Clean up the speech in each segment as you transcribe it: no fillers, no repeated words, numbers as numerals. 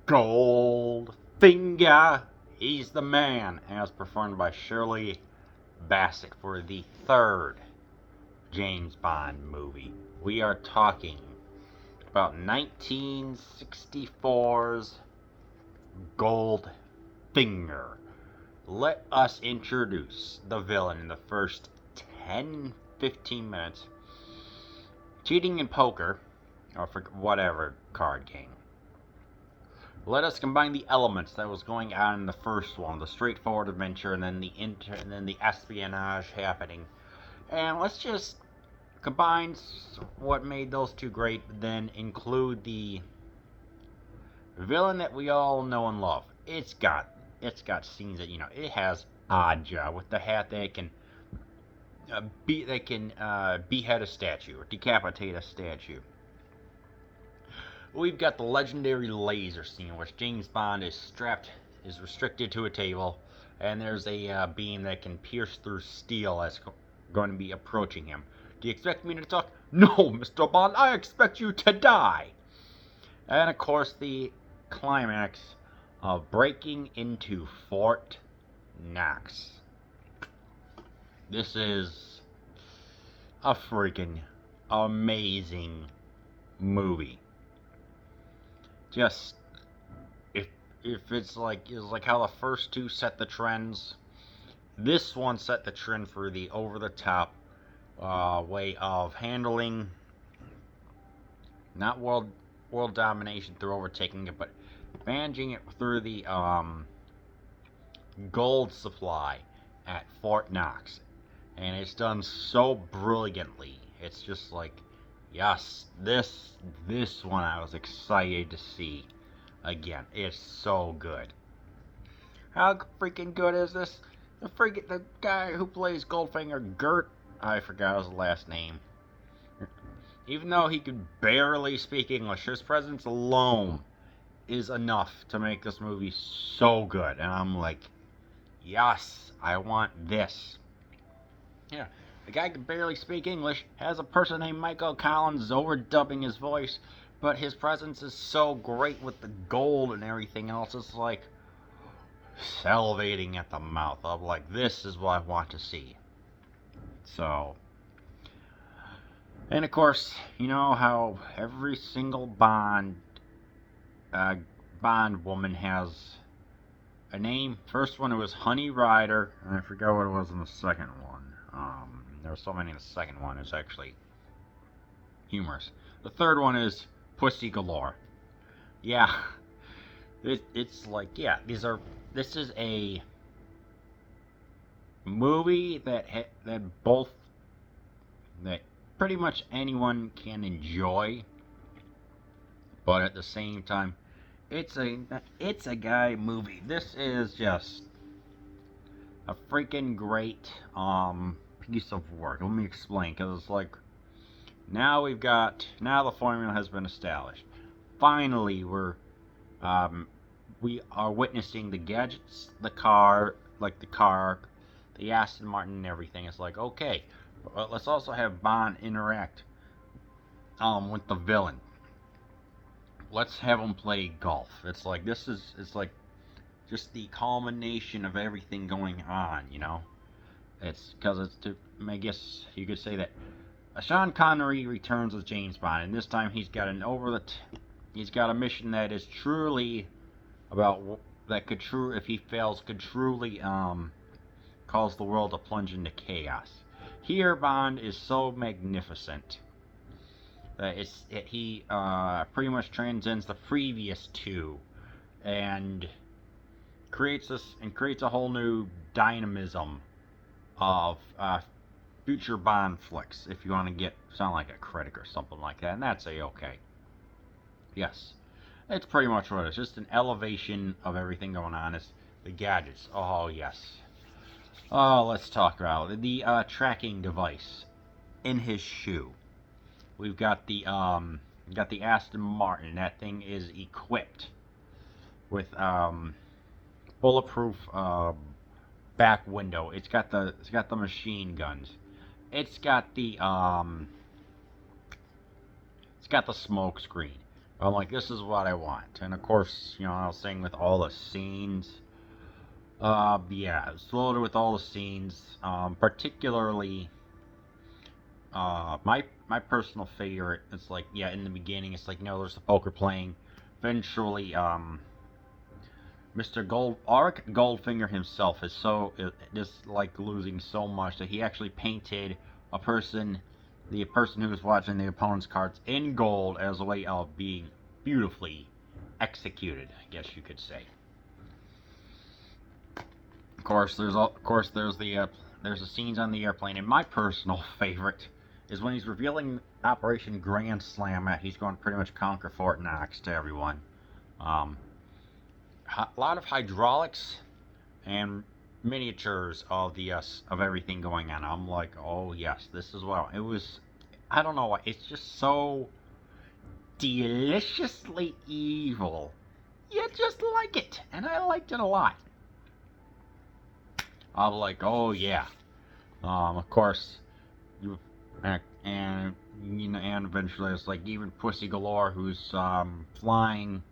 Goldfinger, he's the man, as performed by Shirley Bassett for the third James Bond movie. We are talking about 1964's Goldfinger. Let us introduce the villain in the first 10-15 minutes. Cheating in poker, or for whatever card game. Let us combine the elements that was going on in the first one, the straightforward adventure, and then the espionage happening, and let's just combine what made those two great, then include the villain that we all know and love. It's got scenes that it has Aja with the hat that can behead a statue or decapitate a statue. We've got the legendary laser scene, which James Bond is restricted to a table, and there's a beam that can pierce through steel that's going to be approaching him. Do you expect me to talk? No, Mr. Bond, I expect you to die. And of course, the climax of breaking into Fort Knox. This is a freaking amazing movie. Just if it's like how the first two set the trends, this one set the trend for the over the top way of handling not world domination through overtaking it, but managing it through the gold supply at Fort Knox, and it's done so brilliantly. It's just like, yes, this one I was excited to see again. It's so good. How freaking good is this? The guy who plays Goldfinger, Gert, I forgot his last name. Even though he could barely speak English, his presence alone is enough to make this movie so good. And I'm like, yes, I want this. Yeah, the guy can barely speak English, has a person named Michael Collins overdubbing his voice, but his presence is so great with the gold and everything else. It's like salivating at the mouth. I'm like, this is what I want to see. So, and of course, you know how every single Bond woman has a name. First one, it was Honey Rider, and I forgot what it was in the second one. There were so many in the second one, it's actually humorous. The third one is Pussy Galore. Yeah, it's like, yeah, this is a movie that pretty much anyone can enjoy, but at the same time, it's a guy movie. This is just a freaking great piece of work. Let me explain, because it's like now the formula has been established. Finally, we are witnessing the gadgets, the car, the Aston Martin, and everything. It's like, okay, but let's also have Bond interact with the villain. Let's have him play golf. It's like it's like just the culmination of everything going on, It's because I guess you could say that Sean Connery returns as James Bond, and this time he's got he's got a mission that is truly if he fails, could truly cause the world to plunge into chaos. Here, Bond is so magnificent that he pretty much transcends the previous two, and creates a whole new dynamism of future Bond flicks. If you want to sound like a critic or something like that, and that's okay. Yes, it's pretty much what it is. Just an elevation of everything going on. It's the gadgets. Oh yes. Oh, let's talk about it. The tracking device in his shoe. We've got the Aston Martin. That thing is equipped with bulletproof back window. It's got the machine guns. It's got the smoke screen. I'm like, this is what I want. And of course, I was saying with all the scenes. Yeah, it's loaded with all the scenes. Particularly, my personal favorite. It's like, yeah, in the beginning, it's like, there's the poker playing. Eventually, Mr. Goldfinger himself is just like losing so much that he actually painted a person, the person who was watching the opponent's cards in gold as a way of being beautifully executed, I guess you could say. Of course, there's the scenes on the airplane, and my personal favorite is when he's revealing Operation Grand Slam. He's going to pretty much conquer Fort Knox to everyone. Um, a lot of hydraulics and miniatures of of everything going on. I'm like, oh yes, this is what it was. I don't know why. It's just so deliciously evil. You just like it, and I liked it a lot. I'm like, oh yeah. Of course, you and and eventually it's like even Pussy Galore, who's flying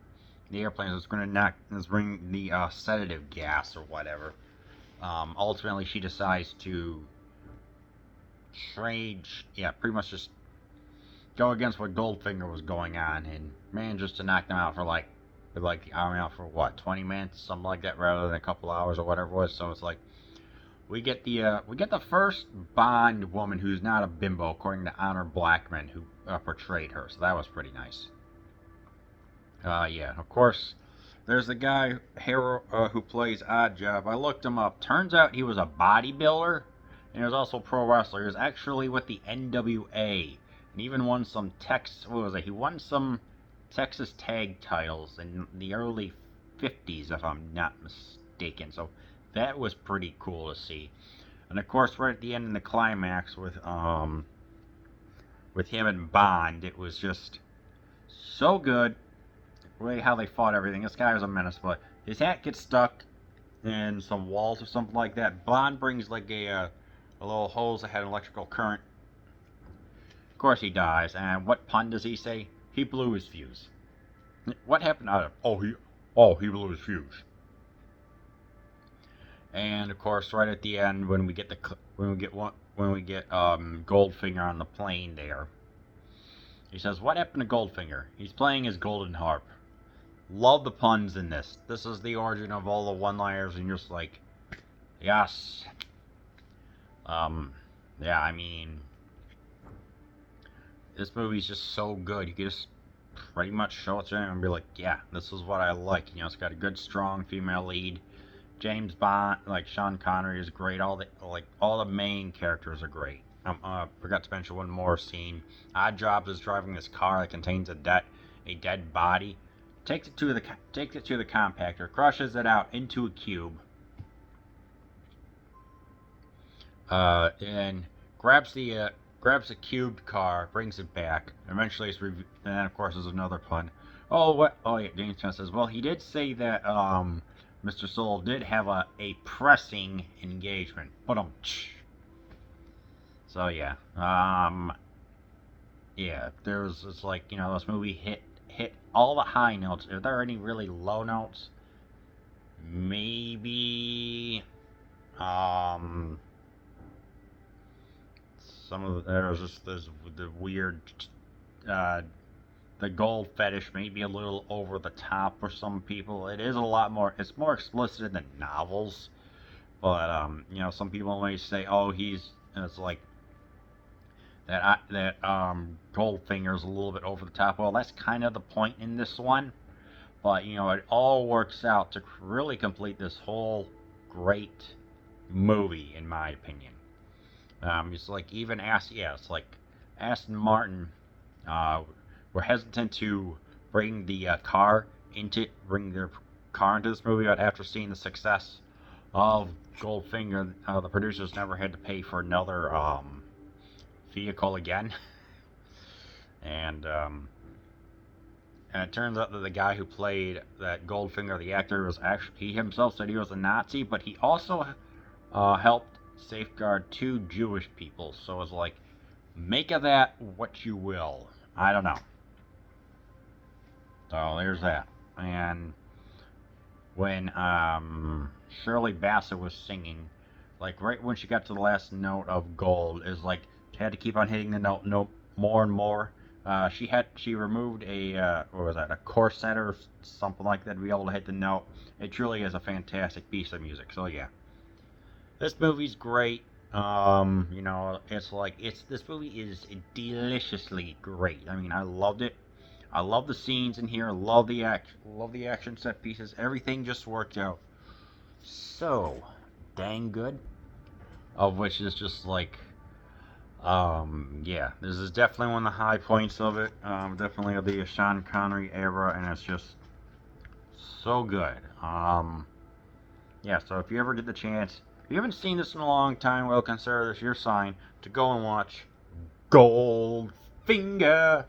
the airplane, is going to bring the sedative gas or whatever. Ultimately, she decides to trade, yeah, pretty much just go against what Goldfinger was going on, and manages to knock them out for like the army out for what, 20 minutes, something like that, rather than a couple hours or whatever it was. So it's like we get the first Bond woman who's not a bimbo, according to Honor Blackman, who portrayed her. So that was pretty nice. Yeah, of course. There's the guy who plays Oddjob. I looked him up. Turns out he was a bodybuilder, and he was also a pro wrestler. He was actually with the NWA, and even won some What was it? He won some Texas tag titles in the early '50s, if I'm not mistaken. So that was pretty cool to see. And of course, right at the end in the climax with him and Bond, it was just so good. The way how they fought everything. This guy was a menace, but his hat gets stuck in some walls or something like that. Bond brings like a little hose that had an electrical current. Of course, he dies. And what pun does he say? He blew his fuse. What happened? He blew his fuse. And of course, right at the end, when we get Goldfinger on the plane there, he says, "What happened to Goldfinger? He's playing his golden harp." Love the puns in this. This is the origin of all the one-liners, and you're just like, yes. Yeah, I mean, this movie's just so good. You can just pretty much show it to him and be like, yeah, this is what I like. It's got a good, strong female lead. James Bond, like Sean Connery, is great. All the main characters are great. Forgot to mention one more scene. Oddjob is driving this car that contains a dead body. Takes it to the compactor, crushes it out into a cube, and grabs the cubed car, brings it back. Eventually, and then of course there's another pun. Oh, what? Oh yeah, James Chan says, well, he did say that Mr. Soul did have a pressing engagement. So yeah, yeah. It's like this movie hit all the high notes. Are there any really low notes? Maybe some of there's the weird the gold fetish may be a little over the top for some people. It is a lot more. It's more explicit than novels, but some people may say, oh, it's like that Goldfinger's a little bit over the top. Well, that's kind of the point in this one, but it all works out to really complete this whole great movie, in my opinion. It's like even it's like Aston Martin were hesitant to bring their car into this movie, but after seeing the success of Goldfinger, the producers never had to pay for another vehicle again. And it turns out that the guy who played that Goldfinger, the actor, was actually, he himself said he was a Nazi, but he also helped safeguard 2 Jewish people. So it's like, make of that what you will. I don't know. So there's that. And when Shirley Bassey was singing, like right when she got to the last note of gold, is like she had to keep on hitting the note more and more. She removed a what was that, a corset or something like that to be able to hit the note. It truly is a fantastic piece of music. So yeah, this movie's great. It's like this movie is deliciously great. I mean, I loved it. I love the scenes in here. Love the action set pieces. Everything just worked out so dang good. Of which is just like, yeah, this is definitely one of the high points of it. Definitely of the Sean Connery era, and it's just so good. Yeah. So if you ever get the chance, if you haven't seen this in a long time, well, consider this your sign to go and watch Goldfinger.